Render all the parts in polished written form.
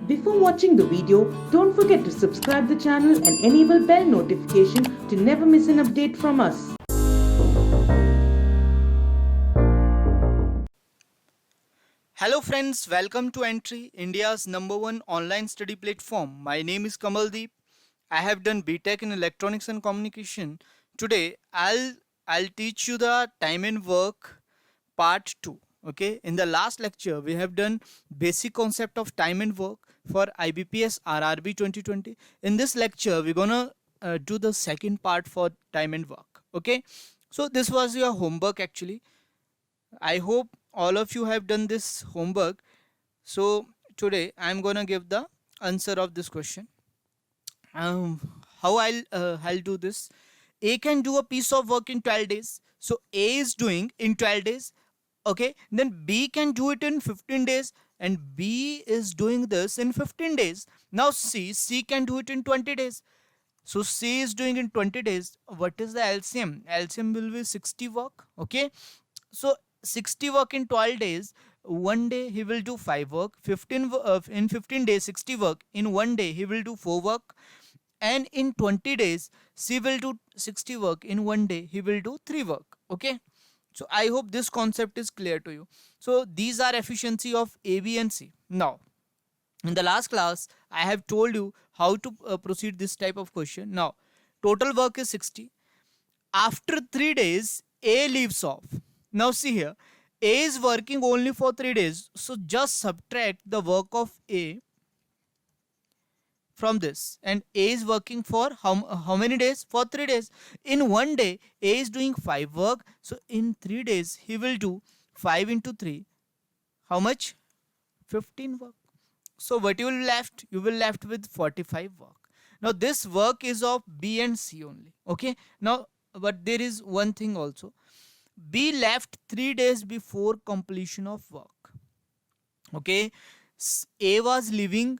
Before watching the video, don't forget to subscribe the channel and enable bell notification to never miss an update from us. Hello friends, welcome to Entry, India's #1 online study platform. My name is Kamaldeep. I have done BTech in Electronics and Communication. Today I'll teach you the time and work part 2. Okay, in the last lecture we have done basic concept of time and work for IBPS RRB 2020. In this lecture we're gonna do the second part for time and work. Okay, so this was your homework actually. I hope all of you have done this homework. So today I'm gonna give the answer of this question. How I'll do this? A can do a piece of work in 12 days. So A is doing in 12 days. Okay, then B can do it in 15 days, and B is doing this in 15 days. Now C can do it in 20 days. So C is doing in 20 days. What is the LCM? LCM will be 60 work. Okay, so 60 work in 12 days. One day he will do 5 work. 15 days 60 work. In one day he will do 4 work, and in 20 days C will do 60 work. In one day he will do 3 work. Okay, so I hope this concept is clear to you. So these are efficiency of A, B and C. Now in the last class I have told you how to proceed this type of question. Now total work is 60. After 3 days A leaves off. Now see here, A is working only for 3 days, so just subtract the work of A from this, and A is working for how many days? For 3 days. In one day A is doing 5 work, so in 3 days he will do 5 into 3. How much? 15 work. So what you will left? You will left with 45 work. Now this work is of B and C only. Okay, now but there is one thing also. B left 3 days before completion of work. Okay, A was leaving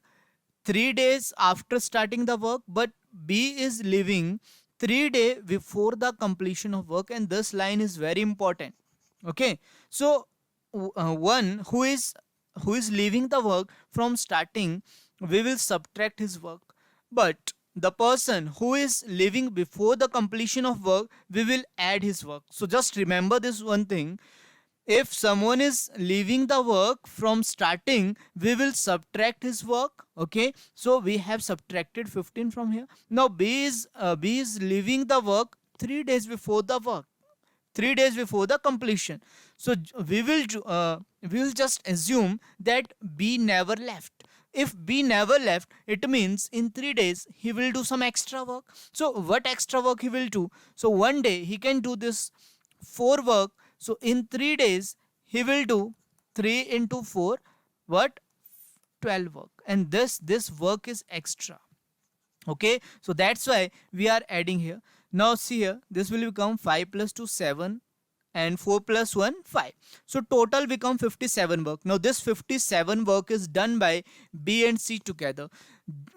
3 days after starting the work, but B is leaving 3 days before the completion of work, and this line is very important. Okay, so one who is leaving the work from starting, we will subtract his work, but the person who is leaving before the completion of work, we will add his work. So just remember this one thing: if someone is leaving the work from starting, we will subtract his work. Okay, so we have subtracted 15 from here. Now B is leaving the work 3 days before the work, 3 days before the completion. So we will just assume that B never left. If B never left, it means in 3 days he will do some extra work. So what extra work he will do? So one day he can do this 4 work. So in 3 days he will do 3 into 4, what? 12 work, and this work is extra. Okay, so that's why we are adding here. Now see here, this will become 5 plus 2 7, and 4 plus 1 5. So total become 57 work. Now this 57 work is done by B and C together.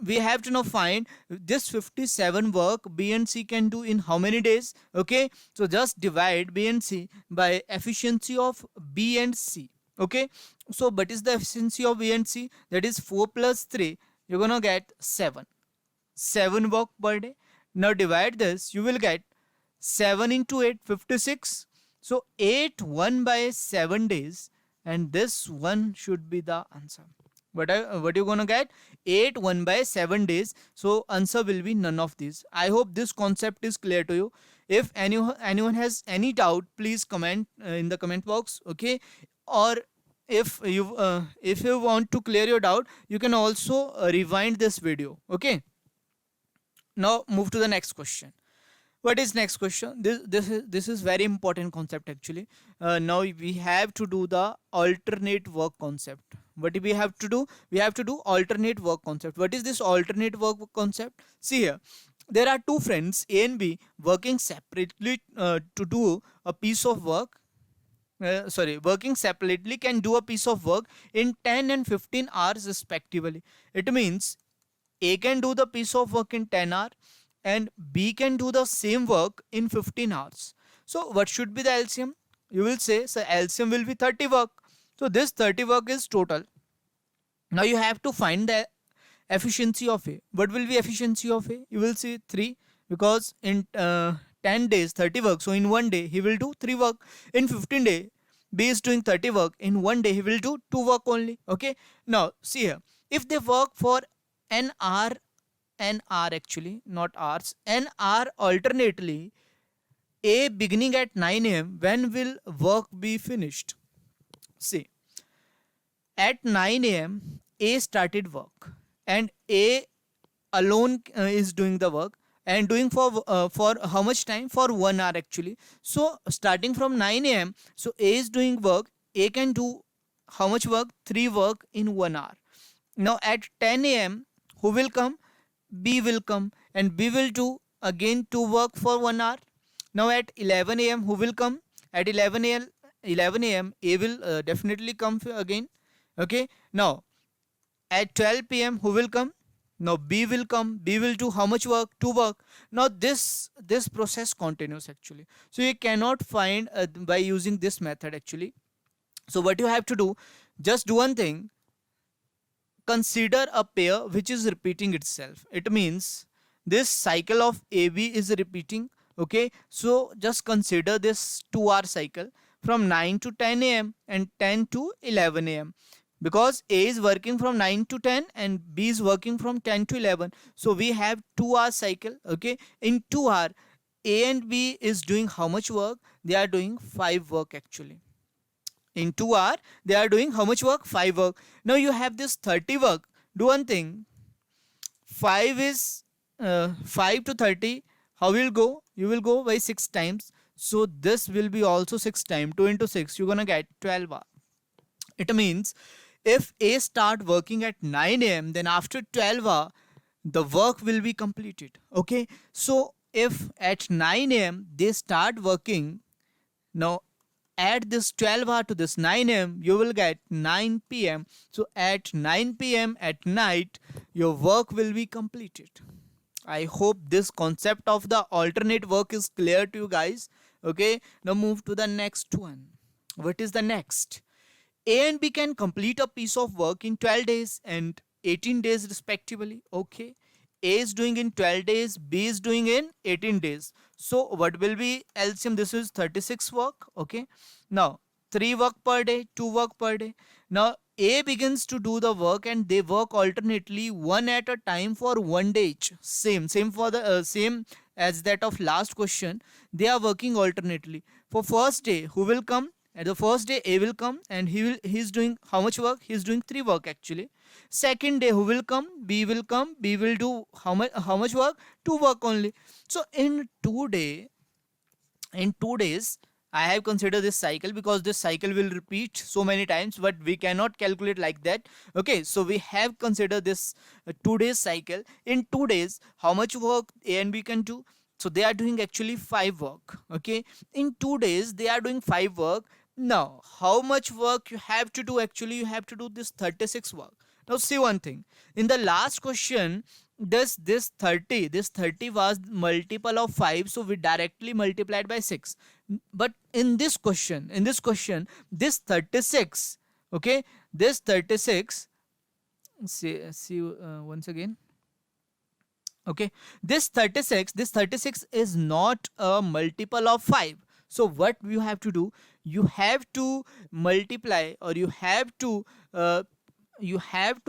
We have to now find this 57 work B and C can do in how many days. Okay, so just divide B and C by efficiency of B and C. Okay, so what is the efficiency of B and C? That is 4 plus 3, you're gonna get 7 work per day. Now divide this, you will get 7 into 8 56. So 8 1 by 7 days, and this one should be the answer. What you gonna get? 8 1 by 7 days. So answer will be none of these. I hope this concept is clear to you. If anyone has any doubt, please comment in the comment box. Okay, or if you want to clear your doubt, you can also rewind this video. Okay, now move to the next question. What is next question? This is very important concept actually. Now we have to do the alternate work concept. What do we have to do? We have to do alternate work concept. What is this alternate work concept? See here, there are two friends A and B working separately to do a piece of work. Working separately can do a piece of work in 10 and 15 hours respectively. It means A can do the piece of work in 10 hours, and B can do the same work in 15 hours. So what should be the LCM? You will say, so LCM will be 30 work. So this 30 work is total. Now you have to find the efficiency of A. What will be efficiency of A? You will see 3, because in 10 days 30 work, so in one day he will do 3 work. In 15 days B is doing 30 work, in one day he will do 2 work only. Okay, now see here, if they work for n hour actually, not hours, n hour alternately, A beginning at 9 a.m., when will work be finished? See, at 9 a.m. A started work, and A alone is doing the work, and doing for how much time? For 1 hour actually. So starting from 9 a.m., so A is doing work. A can do how much work? 3 work in 1 hour. Now at 10 a.m., who will come? B will come, and B will do again 2 work for 1 hour. Now at 11 a.m., who will come? At 11 a.m. A will definitely come again. Okay, now at 12 p.m. who will come? Now B will come. B will do how much work? 2 work. Now this process continues actually. So you cannot find by using this method actually. So what you have to do, just do one thing. Consider a pair which is repeating itself. It means this cycle of AB is repeating. Okay, so just consider this 2-hour cycle from 9 to 10 a.m. and 10 to 11 a.m. because A is working from 9 to 10 and B is working from 10 to 11. So we have 2-hour cycle. Okay, in 2 hour A and B is doing how much work? They are doing 5 work actually. In 2 hour they are doing how much work? 5 work. Now you have this 30 work. Do one thing, 5 is 5 to 30, how will go? You will go by 6 times. So this will be also 6 times. 2 into 6, you're gonna get 12 hour. It means if A start working at 9 a.m., then after 12 hour the work will be completed. Okay, so if at 9 a.m. they start working, now add this 12 hour to this 9 a.m., you will get 9 p.m. So at 9 p.m. at night your work will be completed. I hope this concept of the alternate work is clear to you guys. Okay, now move to the next one. What is the next? A and B can complete a piece of work in 12 days and 18 days respectively. Okay, A is doing in 12 days, B is doing in 18 days. So what will be LCM? This is 36 work. Okay, now 3 work per day, 2 work per day. Now A begins to do the work and they work alternately, one at a time for 1 day each. Same for the same as that of last question. They are working alternately. For first day, who will come? At the first day A will come and he's doing how much work? He's doing 3 work actually. Second day who will come? B will come. B will do how much work? 2 work only. So in 2 days I have considered this cycle because this cycle will repeat so many times, but we cannot calculate like that. Okay, so we have considered this 2 days cycle. In 2 days, how much work A and B can do? So they are doing actually 5 work. Okay, in 2 days they are doing 5 work. Now how much work you have to do? Actually you have to do this 36 work. Now see one thing, in the last question this 30 was multiple of 5, so we directly multiplied by 6. But in this question this 36, okay, this 36, see once again. Okay, this 36 is not a multiple of 5. So what you have to do, you have to multiply, or you have to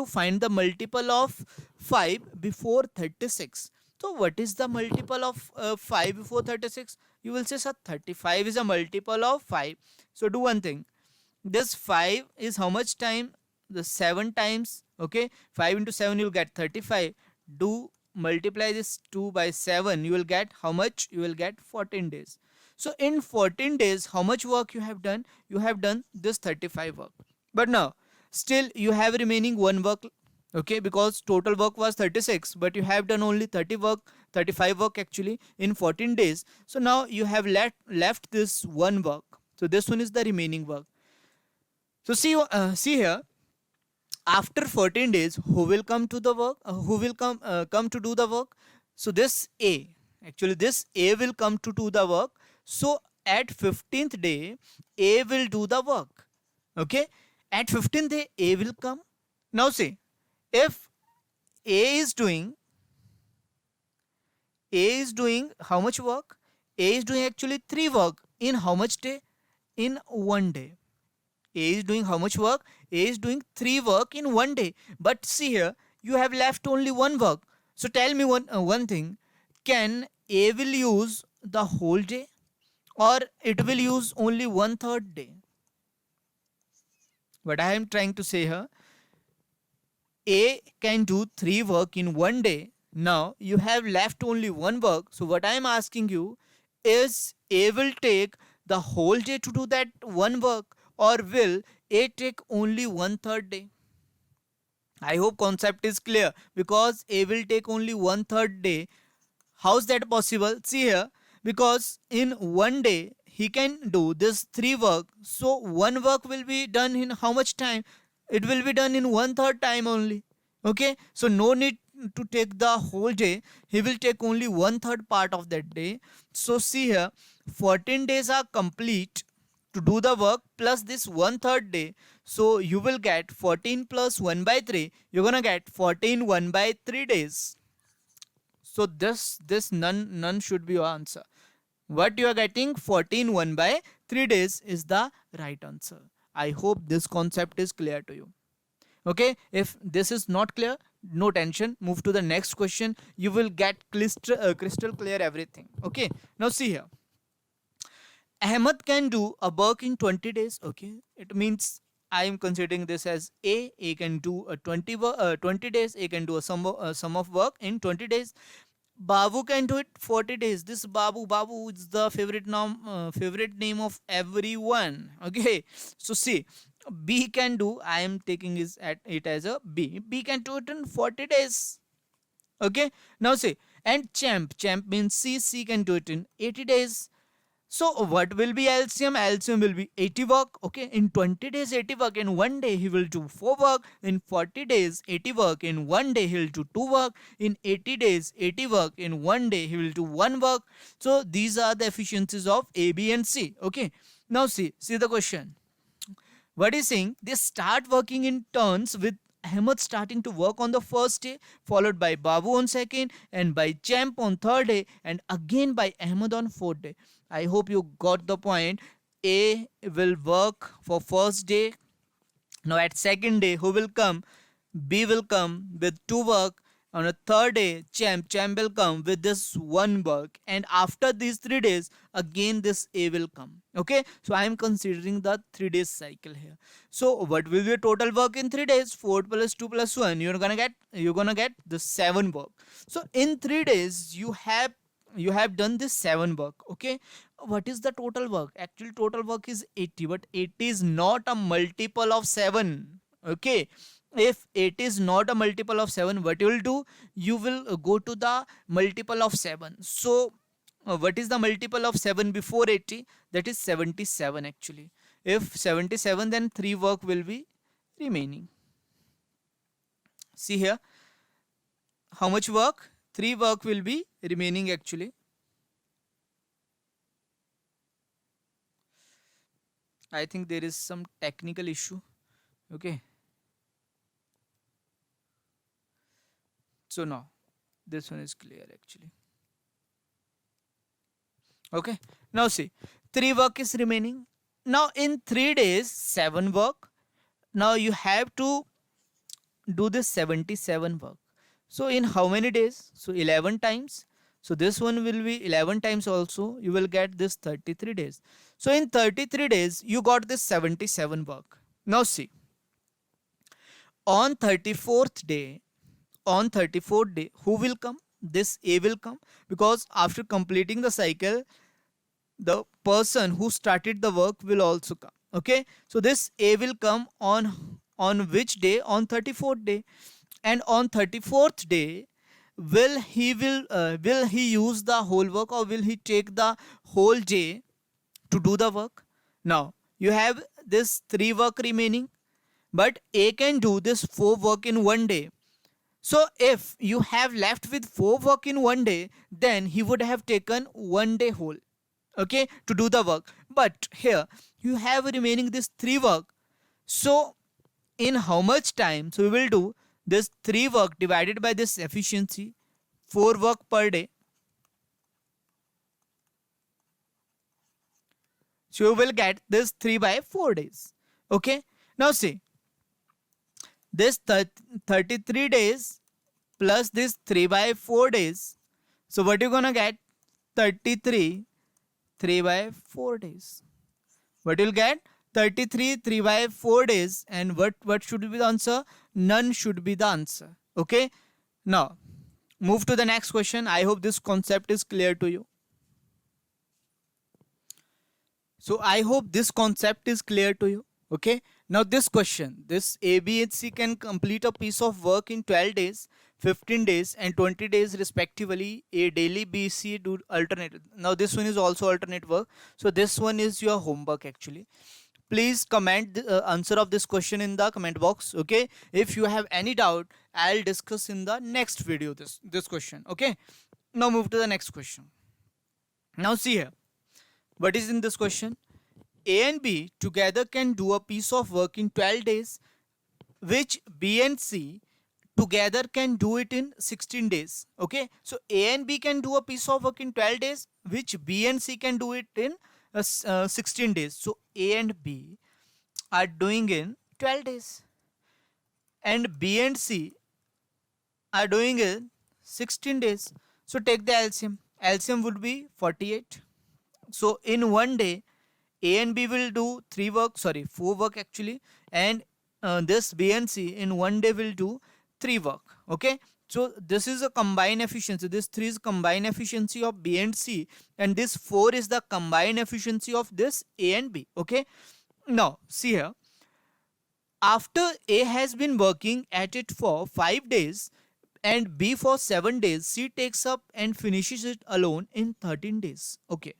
find the multiple of 5 before 36. So what is the multiple of 5 before 36? You will say, sir, 35 is a multiple of 5. So do one thing, this 5 is how much time? The 7 times. Okay, 5 into 7 you will get 35. Do multiply this 2 by 7, you will get how much? You will get 14 days. So in 14 days how much work you have done? You have done this 35 work. But now still you have remaining 1 work. Okay, because total work was 36, but you have done only 35 work actually in 14 days. So now you have left this 1 work. So this one is the remaining work. So see here, after 14 days who will come to the work? Who will come to do the work? So this A, actually this A will come to do the work. So at 15th day A will do the work. Okay, at 15th day A will come. Now see, if A is doing how much work? A is doing actually 3 work in how much day? In 1 day. A is doing how much work? A is doing 3 work in 1 day. But see here, you have left only 1 work. So tell me one thing. Can A will use the whole day, or it will use only 1/3 day? What I am trying to say here, A can do 3 work in 1 day. Now you have left only 1 work. So what I am asking you is, A will take the whole day to do that 1 work, or will A take only 1/3 day? I hope concept is clear, because A will take only 1/3 day. How's that possible? See here, because in 1 day he can do this 3 work. So 1 work will be done in how much time? It will be done in 1/3 time only. Okay, so no need to take the whole day. He will take only 1/3 part of that day. So see here, 14 days are complete to do the work plus this 1/3 day. So you will get 14 plus 1/3. You're gonna get 14 1/3 days. So this none should be your answer. What you are getting, 14 1/3 days is the right answer. I hope this concept is clear to you. Okay, if this is not clear, no tension, move to the next question. You will get crystal clear everything. Okay, now see here, Ahmed can do a work in 20 days. Okay, it means I am considering this as A can do a 20 days. A can do a sum of work in 20 days. Babu can do it 40 days. This Babu is the favorite name of everyone. Okay, so see, B can do, I am taking it as a B. B can do it in 40 days. Okay, now see, and champ means C can do it in 80 days. So what will be LCM? LCM will be 80 work. Okay, in 20 days 80 work. In 1 day he will do 4 work. In 40 days 80 work. In 1 day he will do 2 work. In 80 days 80 work. In 1 day he will do 1 work. So these are the efficiencies of A, B and C. Okay, now see the question. What is saying? They start working in turns, with Ahmed starting to work on the first day, followed by Babu on second, and by Champ on third day, and again by Ahmed on fourth day. I hope you got the point. A will work for first day. Now at second day, who will come? B will come with 2 work. On a third day, Champ will come with this 1 work. And after these 3 days, again this A will come. Okay, so I am considering the 3 days cycle here. So what will be the total work in 3 days? 4 plus 2 plus 1. You're gonna get the 7 work. So in 3 days, you have done this 7 work. Okay, what is the total work? Actually total work is 80, but 80 is not a multiple of 7. Okay, if 8 is not a multiple of 7, what you will do? You will go to the multiple of 7. So what is the multiple of 7 before 80? That is 77 actually. If 77, then 3 work will be remaining. See here, how much work? 3 work will be remaining actually. I think there is some technical issue. Okay, so now this one is clear actually. Okay, now see, 3 work is remaining. Now in 3 days 7 work. Now you have to do this 77 work. So in how many days? So 11 times. So this one will be 11 times also. You will get this 33 days. So in 33 days you got this 77 work. Now see, on 34th day, who will come? This A will come, because after completing the cycle, the person who started the work will also come. Okay, so this A will come on which day? On 34th day. And on 34th day, will he use the whole work, or will he take the whole day to do the work? Now you have this 3 work remaining, but A can do this 4 work in 1 day. So if you have left with 4 work in 1 day, then he would have taken 1 day whole, okay, to do the work. But here you have remaining this 3 work. So in how much time? So we will do this 3 work divided by this efficiency, 4 work per day. So you will get this 3 by 4 days. Okay. Now see, this 33 days plus this 3 by 4 days. So what you gonna get? 33 3 by 4 days. What you'll get? 33 3 by 4 days. And what should be the answer? None should be the answer. Okay. Now move to the next question. I hope this concept is clear to you. So I hope this concept is clear to you. Okay. Now this question, this A, B and C can complete a piece of work in 12 days, 15 days and 20 days respectively. A daily, B, C do alternate. Now this one is also alternate work. So this one is your homework actually. Please comment the answer of this question in the comment box. Okay. If you have any doubt, I'll discuss in the next video this question. Okay. Now move to the next question. Now see here. What is in this question? A and B together can do a piece of work in 12 days, which B and C together can do it in 16 days. Okay. So A and B can do a piece of work in 12 days, which B and C can do it in 16 days. So A and B are doing in 12 days. And B and C are doing in 16 days. So take the LCM. LCM would be 48. So in one day, A and B will do 4 work actually, and this B and C in one day will do 3 work. Okay. So this is a combined efficiency. This 3 is combined efficiency of B and C, and this 4 is the combined efficiency of this A and B. Okay. Now see here. After A has been working at it for 5 days and B for 7 days, C takes up and finishes it alone in 13 days. Okay.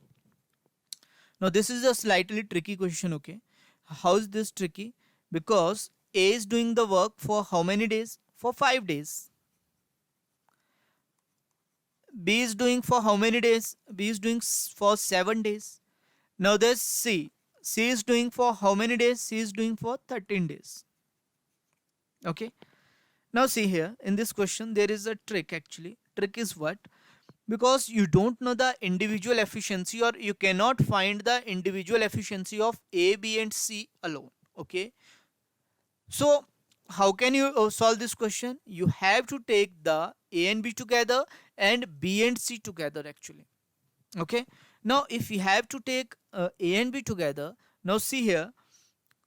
Now this is a slightly tricky question. Okay. How is this tricky? Because A is doing the work for how many days? For 5 days. B is doing for how many days? B is doing for 7 days. Now there's C. C is doing for how many days? C is doing for 13 days. Okay. Now see here in this question there is a trick actually. Trick is what? Because you don't know the individual efficiency, or you cannot find the individual efficiency of A, B and C alone. Okay. So how can you solve this question? You have to take the A and B together and B and C together actually. Okay. Now if you have to take A and B together, now see here,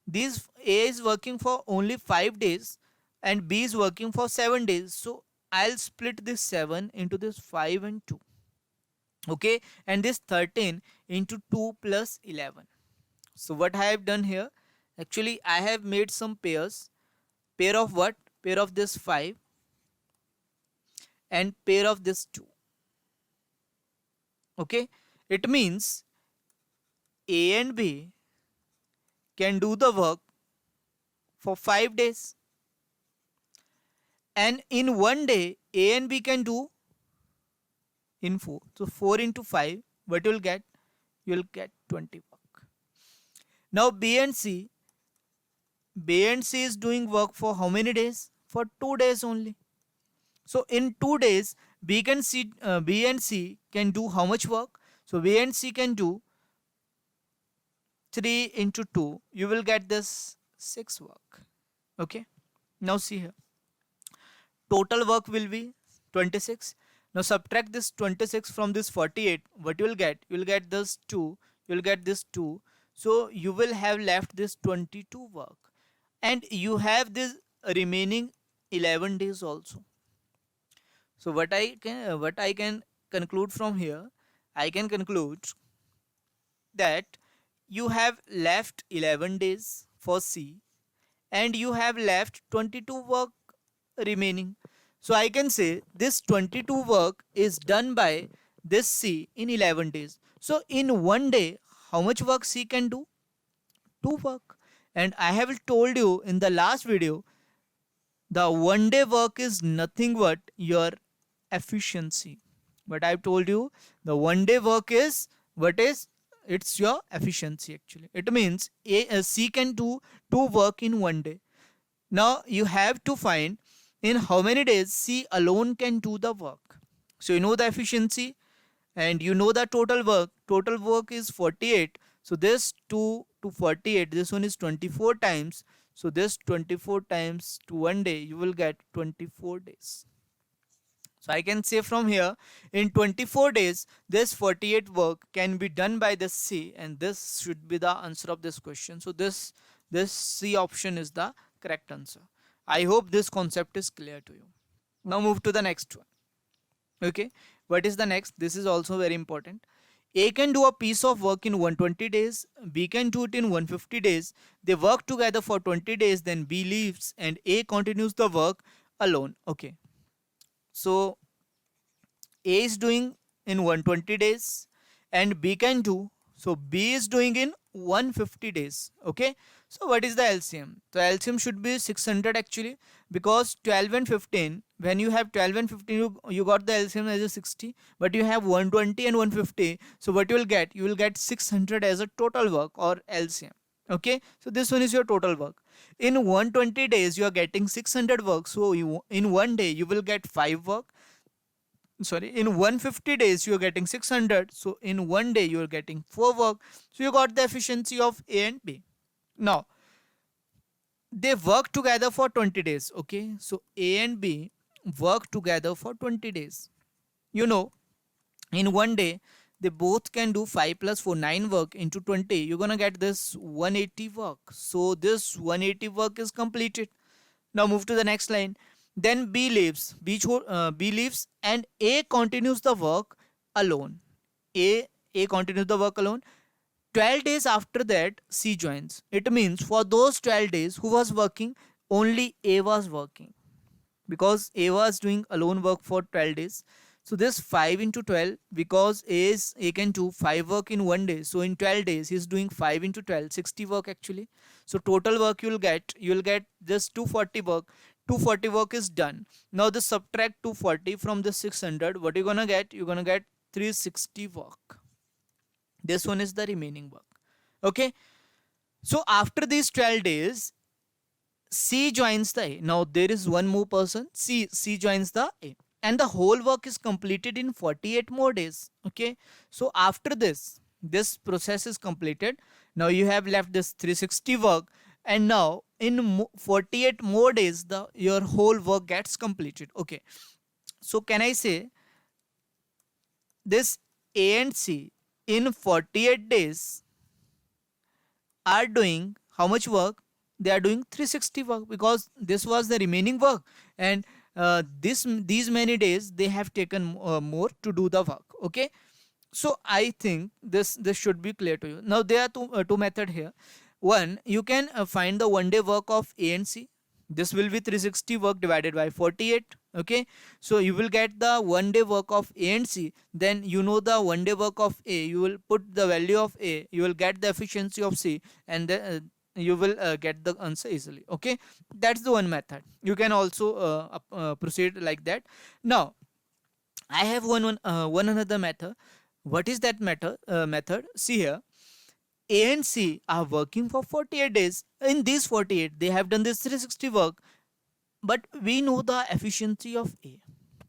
this A is working for only 5 days and B is working for 7 days. So I'll split this 7 into this 5 and 2. Okay. And this 13 into 2 plus 11. So what I have done here, actually I have made some pairs. Pair of what? Pair of this 5 and pair of this 2. Okay. It means A and B can do the work for 5 days. And in one day, A and B can do in 4. So 4 into 5, what you'll get? You'll get 20 work. Now B and C is doing work for how many days? For 2 days only. So in 2 days, B and C can do how much work? So B and C can do 3 into 2. You will get this 6 work. Okay. Now see here. Total work will be 26. Now subtract this 26 from this 48. What you will get? You will get this 2. You will get this 2. So you will have left this 22 work. And you have this remaining 11 days also. So what I can conclude from here, I can conclude that you have left 11 days for C and you have left 22 work remaining. So I can say this 22 work is done by this C in 11 days. So in one day, how much work C can do? 2 work. And I have told you in the last video, the one day work is nothing but your efficiency. But I've told you the one day work is what is? It's your efficiency actually. It means C can do 2 work in one day. Now you have to find in how many days C alone can do the work. So you know the efficiency and you know the total work. Total work is 48. So this 2 to 48, this one is 24 times. So this 24 times to 1 day, you will get 24 days. So I can say from here, in 24 days, this 48 work can be done by the C, and this should be the answer of this question. So this C option is the correct answer. I hope this concept is clear to you. Now move to the next one. Okay, what is the next? This is also very important. A can do a piece of work in 120 days, B can do it in 150 days. They work together for 20 days, then B leaves and A continues the work alone. Okay, so A is doing in 120 days and B can do. So B is doing in 150 days. Okay. So what is the LCM? So LCM should be 600 actually, because 12 and 15, when you have 12 and 15, you got the LCM as a 60, but you have 120 and 150. So what you will get? You will get 600 as a total work or LCM. Okay. So this one is your total work. In 120 days, you are getting 600 work. So in 1 day, you will get 5 work. Sorry, in 150 days you are getting 600, so in 1 day you are getting 4 work. So you got the efficiency of A and B. Now they work together for 20 days. Okay, so A and B work together for 20 days. You know, in 1 day they both can do 5 plus 4, 9 work into 20. You're gonna get this 180 work. So this 180 work is completed. Now move to the next line. Then B leaves. B leaves and A continues the work alone. A continues the work alone. 12 days after that, C joins. It means for those 12 days, who was working? Only A was working, because A was doing alone work for 12 days. So this 5 into 12, because A can do 5 work in 1 day. So in 12 days, he's doing 5 into 12, 60 work actually. So total work you will get just 240 work. 240 work is done. Now this subtract 240 from the 600. What you're gonna get? You're gonna get 360 work. This one is the remaining work. Okay. So after these 12 days, C joins the A. Now there is one more person. C joins the A. And the whole work is completed in 48 more days. Okay. So after this process is completed. Now you have left this 360 work. And now in 48 more days, your whole work gets completed. Okay. So can I say this A and C in 48 days are doing how much work? They are doing 360 work, because this was the remaining work, and these many days they have taken more to do the work. Okay, so I think this should be clear to you. Now there are two method here. One, you can find the 1 day work of A and C. This will be 360 work divided by 48. Okay, so you will get the 1 day work of A and C. Then you know the 1 day work of A, you will put the value of A, you will get the efficiency of C, and then you will get the answer easily. Okay, that's the one method. You can also proceed like that. Now I have one another method. What is that method? See here, A and C are working for 48 days. In these 48, they have done this 360 work, but we know the efficiency of A.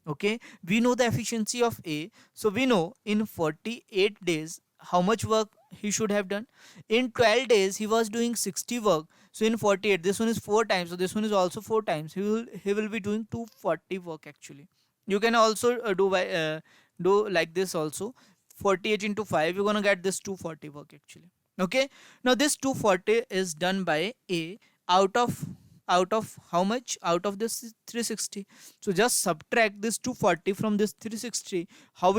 Okay, we know the efficiency of A, so we know in 48 days how much work he should have done. In 12 days he was doing 60 work. So in 48, this one is 4 times, so this one is also 4 times. He will be doing 240 work actually. You can also do like this also. 48 into 5, you're gonna get this 240 work actually. Okay, now this 240 is done by A out of how much? Out of this 360. So just subtract this 240 from this 360. How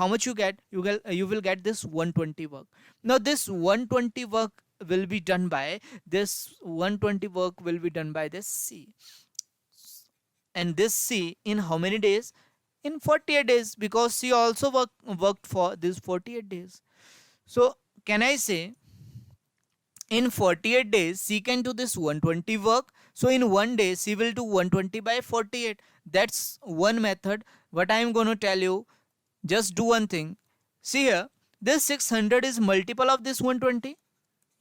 much you get? You will get this 120 work. Now this 120 work will be done by this C, and this C in how many days? In 48 days, because C also worked for this 48 days. So can I say in 48 days C can do this 120 work? So in 1 day C will do 120 by 48. That's one method. What I am going to tell you, just do one thing. See here, this 600 is multiple of this 120.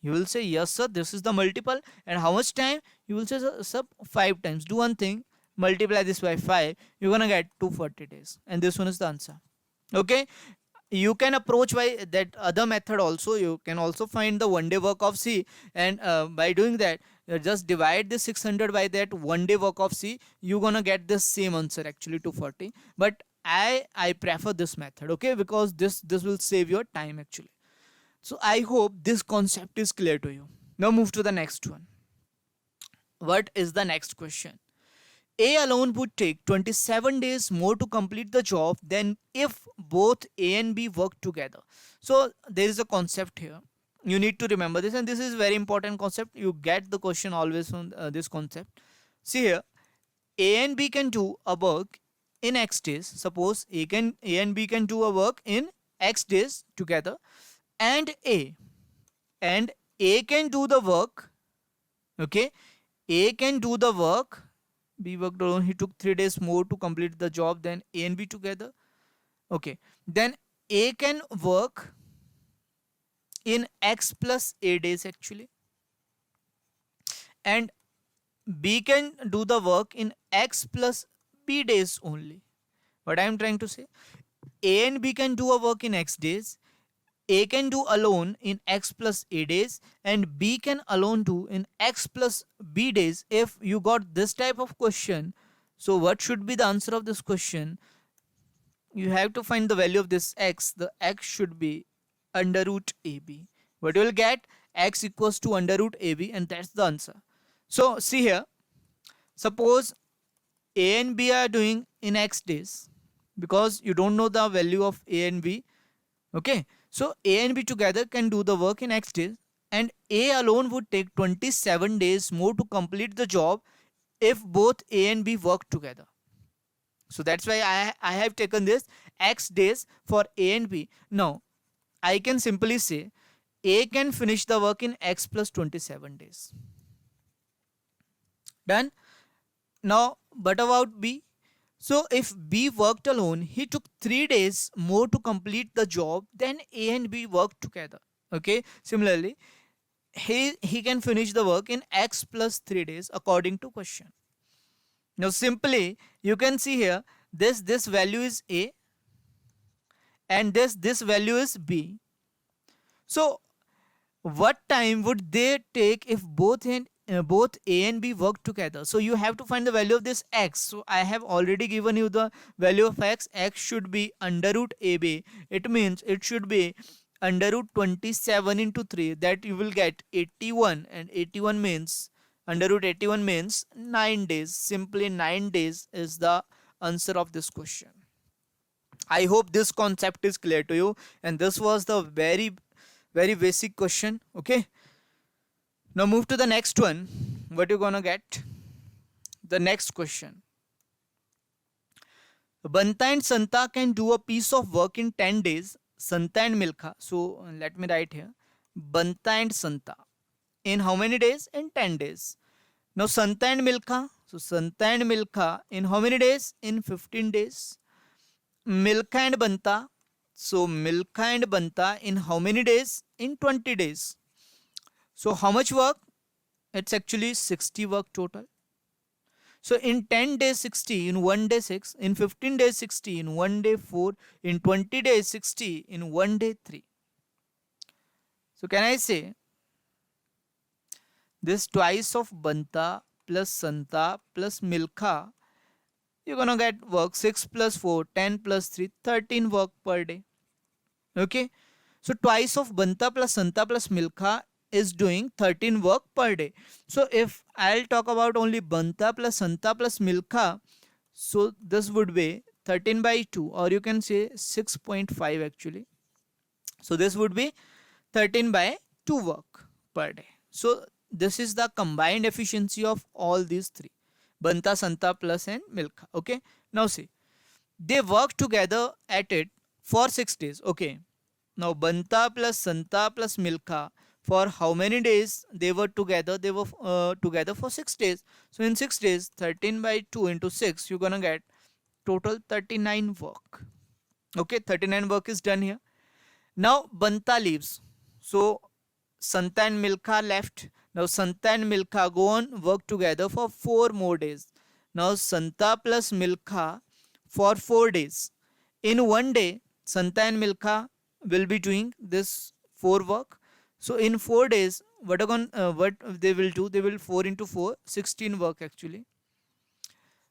You will say yes sir, this is the multiple. And how much time? You will say sir 5 times. Do one thing, multiply this by 5, you're gonna get 240 days, and this one is the answer. Okay, you can approach by that other method also. You can also find the one day work of C, and by doing that, just divide the 600 by that one day work of C, you're gonna get the same answer, actually 240. But I prefer this method, okay, because this will save your time actually. So I hope this concept is clear to you. Now move to the next one. What is the next question? A alone would take 27 days more to complete the job than if both A and B work together. So there is a concept here. You need to remember this, and this is very important concept. You get the question always on this concept. See here, A and B can do a work in X days. Suppose A and B can do a work in X days together, and A can do the work. Okay, A can do the work. B worked alone. He took 3 days more to complete the job than A and B together. Okay, then A can work in X plus A days actually, and B can do the work in X plus B days only. What I am trying to say, A and B can do a work in X days, A can do alone in X plus A days, and B can alone do in X plus B days. If you got this type of question, so what should be the answer of this question? You have to find the value of this X. The X should be under root AB. What you will get? X equals to under root AB, and that's the answer. So see here, suppose A and B are doing in X days, because you don't know the value of A and B. Okay, so A and B together can do the work in X days, and A alone would take 27 days more to complete the job if both A and B work together. So that's why I have taken this X days for A and B. Now I can simply say A can finish the work in X plus 27 days. Done. Now, but about B? So if B worked alone, he took 3 days more to complete the job than A and B worked together. Okay, similarly, he can finish the work in X plus 3 days according to question. Now simply you can see here, this value is A, and this value is B. So what time would they take if both A and B work together? So you have to find the value of this X. So I have already given you the value of X. X should be under root AB. It means it should be under root 27 into 3, that you will get 81, and 81 means under root 81 means 9 days. Simply 9 days is the answer of this question. I hope this concept is clear to you, and this was the very basic question. Okay, now move to the next one. What you gonna get? The next question. Banta and Santa can do a piece of work in 10 days. Santa and Milkha. So let me write here. Banta and Santa. In how many days? In 10 days. Now Santa and Milkha. So Santa and Milkha in how many days? In 15 days. Milkha and Banta. So Milkha and Banta in how many days? In 20 days. So how much work? It's actually 60 work total. So in 10 days 60, in 1 day 6, in 15 days 60, in 1 day 4, in 20 days 60, in 1 day 3. So can I say this twice of Banta plus Santa plus Milkha, you're gonna get work 6 plus 4, 10 plus 3, 13 work per day. Okay, so twice of Banta plus Santa plus Milkha is doing 13 work per day. So if I'll talk about only Banta plus Santa plus Milkha, so this would be 13 by 2, or you can say 6.5 actually. So this would be 13 by 2 work per day. So this is the combined efficiency of all these three, Banta, Santa plus and Milkha. Okay, now see, they work together at it for 6 days. Okay, now Banta plus Santa plus Milkha, for how many days they were together? They were together for 6 days. So in 6 days, 13 by 2 into 6, you're gonna get total 39 work. Okay, 39 work is done here. Now Banta leaves, so Santa and Milkha left. Now Santa and Milkha go on work together for 4 more days. Now Santa plus Milkha for 4 days. In one day, Santa and Milkha will be doing this 4 work. So in 4 days, what they will do? They will 4 into 4, 16 work actually.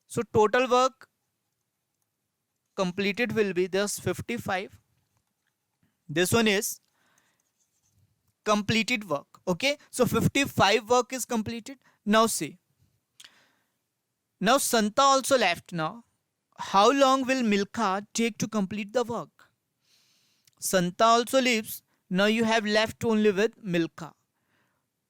So total work completed will be this 55. This one is completed work. Okay, so 55 work is completed. Now see. Now Santa also left now. How long will Milkha take to complete the work? Santa also leaves. Now you have left only with Milkha.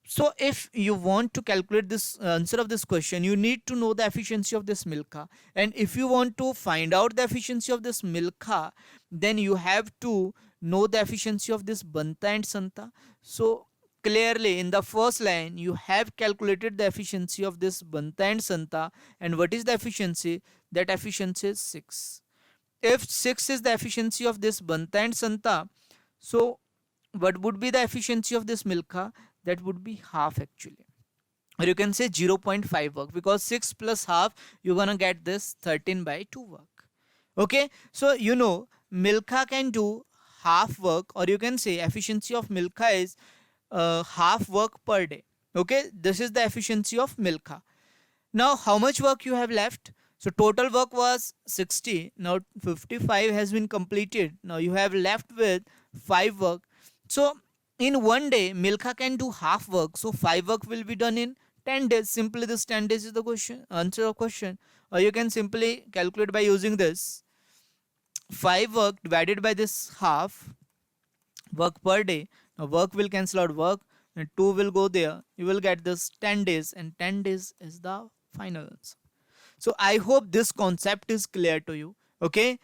So if you want to calculate this answer of this question, you need to know the efficiency of this Milkha. And if you want to find out the efficiency of this Milkha, then you have to know the efficiency of this Banta and Santa. So clearly in the first line, you have calculated the efficiency of this Banta and Santa. And what is the efficiency? That efficiency is 6. If 6 is the efficiency of this Banta and Santa, so what would be the efficiency of this Milkha? That would be half actually, or you can say 0.5 work, because 6 plus half, you're gonna get this 13/2 work. Okay, so you know Milkha can do half work, or you can say efficiency of Milkha is half work per day. Okay, this is the efficiency of Milkha. Now how much work you have left? So total work was 60. Now 55 has been completed. Now you have left with 5 work. So in one day, Milkha can do half work. So 5 work will be done in 10 days. Simply this 10 days is the question, answer of question. Or you can simply calculate by using this. 5 work divided by this half work per day. Now work will cancel out work and 2 will go there. You will get this 10 days, and 10 days is the final answer. So I hope this concept is clear to you. Okay.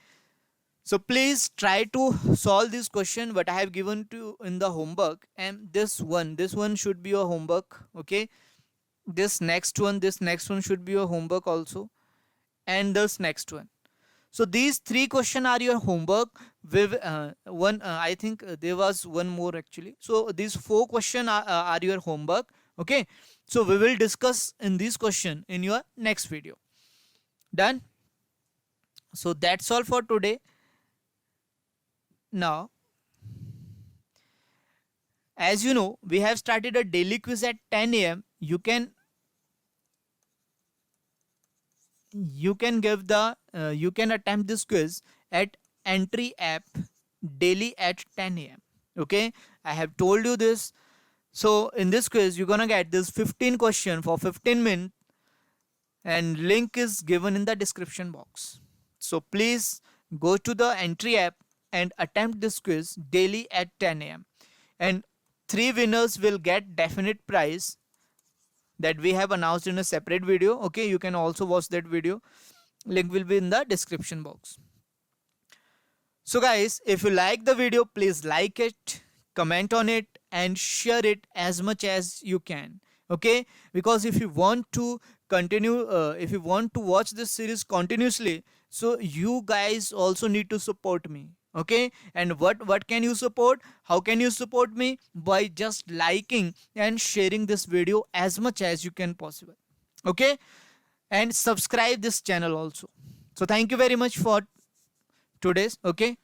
So please try to solve this question what I have given to you in the homework, and this one should be your homework. Okay, this next one should be your homework also, and this next one. So these 3 questions are your homework. With I think there was one more actually. So these 4 questions are your homework. Okay, so we will discuss in this question in your next video. Done. So that's all for today. Now, as you know, we have started a daily quiz at 10 a.m. You can give the you can attempt this quiz at Entry app daily at 10 a.m. Okay, I have told you this. So in this quiz, you're gonna get this 15 question for 15 minutes, and link is given in the description box. So please go to the Entry app and attempt this quiz daily at 10 a.m. and 3 winners will get definite prize that we have announced in a separate video. Okay, you can also watch that video. Link will be in the description box. So guys, if you like the video, please like it, comment on it, and share it as much as you can. Okay, because if you want to continue, if you want to watch this series continuously, so you guys also need to support me. Okay, and what can you support? How can you support me? By just liking and sharing this video as much as you can possible. Okay, and subscribe this channel also. So thank you very much for today's. Okay.